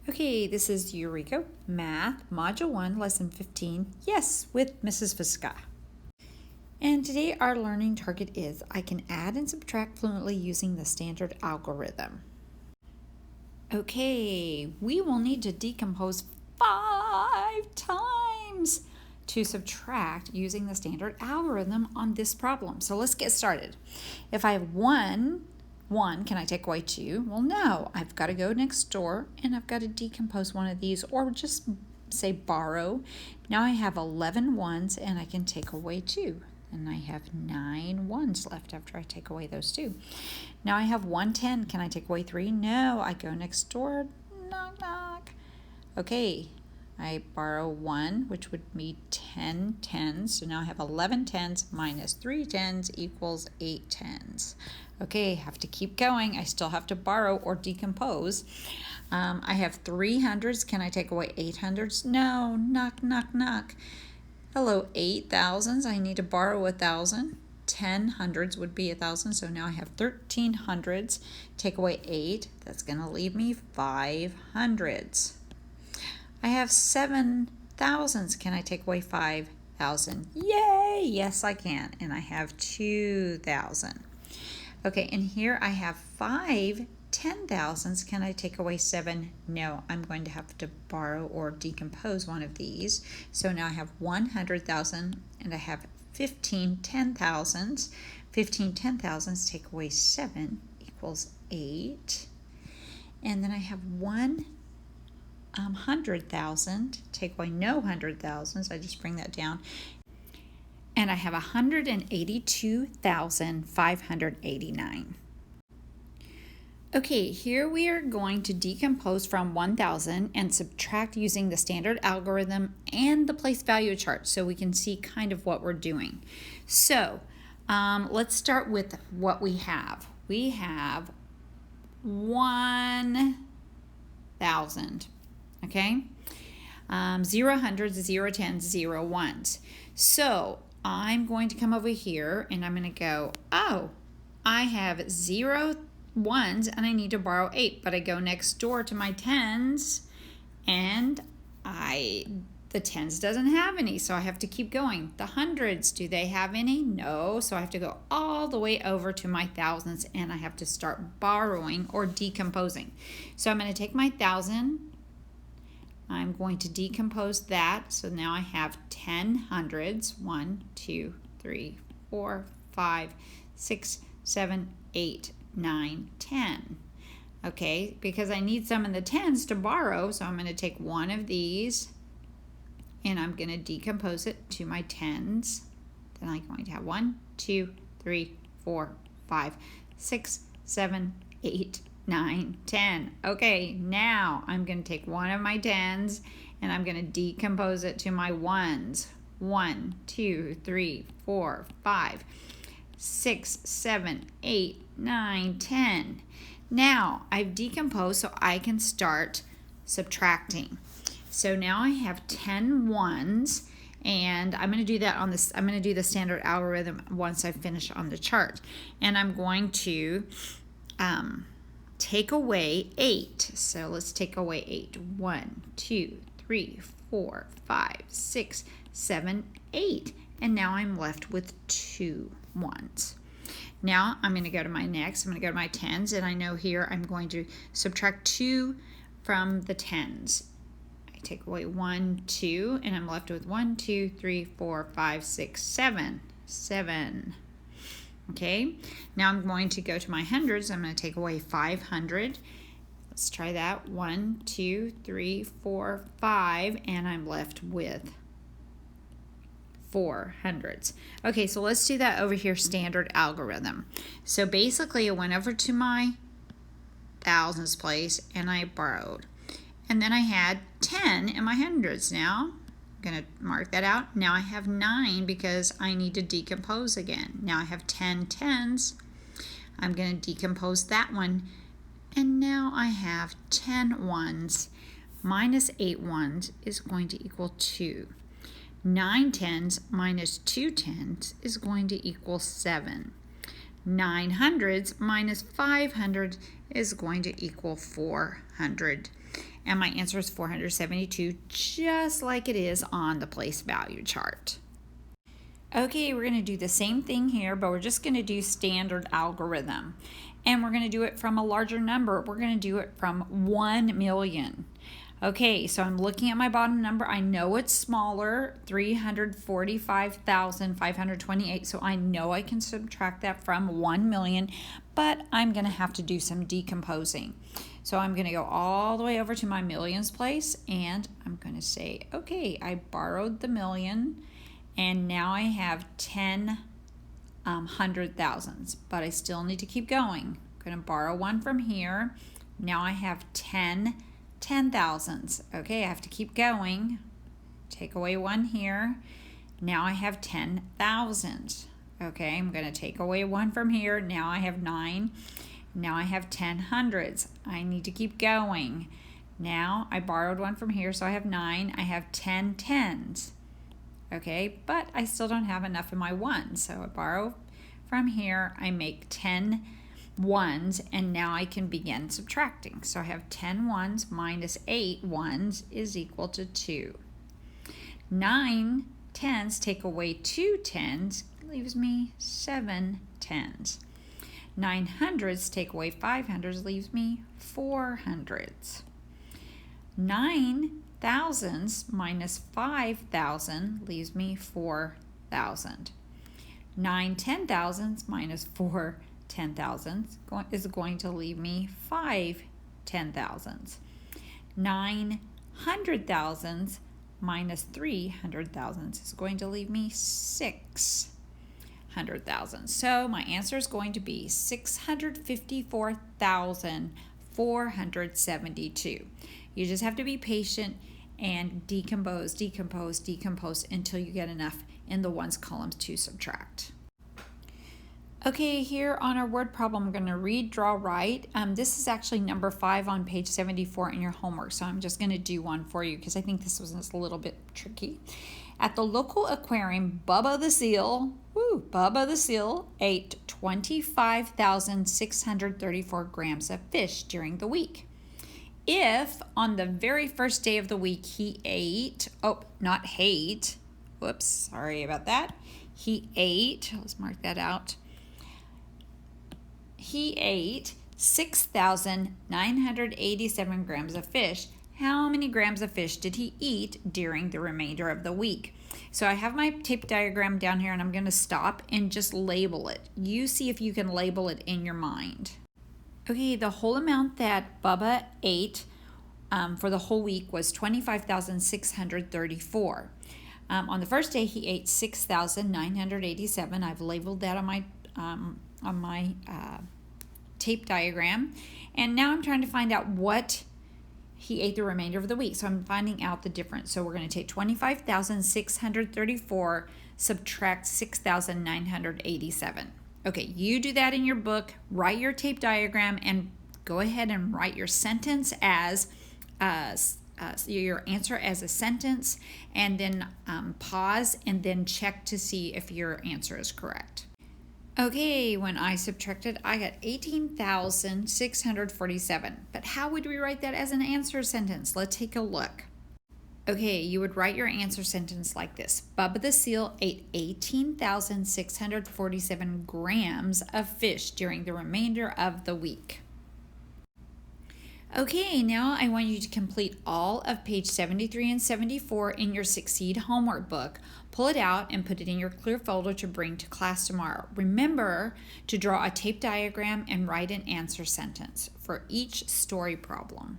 Okay, this is Eureka Math, Module 1, Lesson 15, Yes, with Mrs. Visca. And today our learning target is I can add and subtract fluently using the standard algorithm. Okay, we will need to decompose 5 times to subtract using the standard algorithm on this problem. So let's get started. If I have 1, can I take away 2? Well, no, I've got to go next door and I've got to decompose one of these or just say borrow. Now I have 11 ones and I can take away 2. And I have 9 ones left after I take away those 2. Now I have 110. Can I take away 3? No, I go next door. Knock, knock. Okay, I borrow 1, which would be 10 tens. So now I have 11 tens minus 3 tens equals 8 tens. Okay, have to keep going. I still have to borrow or decompose. I have 3 hundreds. Can I take away 8 hundreds? No, knock, knock, knock. Hello, 8 thousands. I need to borrow 1,000. 10 hundreds would be 1,000. So now I have 13 hundreds. Take away 8. That's going to leave me 5 hundreds. I have 7 thousands. Can I take away 5,000? Yay! Yes, I can. And I have 2,000. Okay, and here I have 5 10,000s. Can I take away 7? No, I'm going to have to borrow or decompose one of these. So now I have 100,000 and I have 15 10,000s. 15 10,000s take away 7 equals 8. And then I have 100,000. Take away no 100,000s. I just bring that down. And I have 182,589. Okay, here we are going to decompose from 1,000 and subtract using the standard algorithm and the place value chart so we can see kind of what we're doing. So let's start with what we have. We have 1,000, okay? 0 hundreds, 0 tens, 0 ones. So I'm going to come over here and I'm going to go, oh, I have 0 ones and I need to borrow 8, but I go next door to my tens and the tens doesn't have any, so I have to keep going. The hundreds, do they have any? No, so I have to go all the way over to my thousands and I have to start borrowing or decomposing. So I'm going to take my 1,000. I'm going to decompose that. So now I have 10 hundreds. 1, 2, 3, 4, 5, 6, 7, 8, 9, 10. Okay, because I need some in the tens to borrow, so I'm going to take one of these and I'm going to decompose it to my tens. Then I'm going to have 1, 2, 3, 4, 5, 6, 7, 8, 9, 10. Okay, now I'm going to take one of my tens and I'm going to decompose it to my ones. 1, 2, 3, 4, 5, 6, 7, 8, 9, 10. Now I've decomposed so I can start subtracting. So now I have 10 ones and I'm going to do that on this. I'm going to do the standard algorithm once I finish on the chart. And I'm going to take away 8. So let's take away 8. 1, 2, 3, 4, 5, 6, 7, 8. And now I'm left with 2 ones. Now I'm going to go to my next. I'm going to go to my tens, and I know here I'm going to subtract 2 from the tens. I take away 1, 2, and I'm left with 1, 2, 3, 4, 5, 6, 7. 7. Okay, now I'm going to go to my hundreds. I'm going to take away 500. Let's try that. 1, 2, 3, 4, 5, and I'm left with 4 hundreds. Okay, so let's do that over here, standard algorithm. So basically I went over to my thousands place and I borrowed. And then I had 10 in my hundreds. Now I'm going to mark that out. Now I have 9 because I need to decompose again. Now I have 10 tens. I'm going to decompose that one. And now I have 10 ones. Minus 8 ones is going to equal 2. 9 tens minus 2 tens is going to equal 7. 9 hundreds minus 500 is going to equal 400. and my answer is 472, just like it is on the place value chart. Okay, we're going to do the same thing here, but we're just going to do standard algorithm. And we're going to do it from a larger number. We're going to do it from 1 million. Okay, so I'm looking at my bottom number. I know it's smaller, 345,528, so I know I can subtract that from 1 million, but I'm going to have to do some decomposing. So I'm going to go all the way over to my millions place, and I'm going to say, okay, I borrowed the million, and now I have 10 hundred thousands, but I still need to keep going. I'm going to borrow one from here. Now I have 10 thousands. Okay, I have to keep going. Take away one here. Now I have 10,000. Okay, I'm going to take away one from here. Now I have 9. Now I have 10 hundreds. I need to keep going. Now I borrowed one from here, so I have 9. I have 10 tens. Okay, but I still don't have enough in my ones. So I borrow from here. I make 10 ones, and now I can begin subtracting. So I have 10 ones minus 8 ones is equal to 2. 9 tens take away 2 tens, leaves me 7 tens. 9 hundreds take away 5 hundreds, leaves me 4 hundreds. 9 thousands minus 5,000 leaves me 4,000. 9 10,000s minus 4 10,000s is going to leave me 5 10,000s. 9 100,000s minus 3 100,000s is going to leave me 6 100,000. So my answer is going to be 654,472. You just have to be patient and decompose until you get enough in the ones columns to subtract. Okay, here on our word problem, I'm going to read, draw, write. This is actually number 5 on page 74 in your homework, so I'm just going to do one for you because I think this was a little bit tricky. At the local aquarium, Bubba the seal ate 25,634 grams of fish during the week. If on the very first day of the week he ate, he ate, let's mark that out. He ate 6,987 grams of fish. How many grams of fish did he eat during the remainder of the week? So I have my tape diagram down here, and I'm going to stop and just label it. You see if you can label it in your mind. Okay, the whole amount that Bubba ate for the whole week was 25,634. On the first day, he ate 6,987. I've labeled that on my tape diagram. And now I'm trying to find out what he ate the remainder of the week. So I'm finding out the difference. So we're going to take 25,634, subtract 6,987. Okay, you do that in your book, write your tape diagram, and go ahead and write your sentence as your answer as a sentence, and then pause and then check to see if your answer is correct. Okay, when I subtracted, I got 18,647. But how would we write that as an answer sentence? Let's take a look. Okay, you would write your answer sentence like this. Bubba the seal ate 18,647 grams of fish during the remainder of the week. Okay, now I want you to complete all of page 73 and 74 in your Succeed homework book. Pull it out and put it in your clear folder to bring to class tomorrow. Remember to draw a tape diagram and write an answer sentence for each story problem.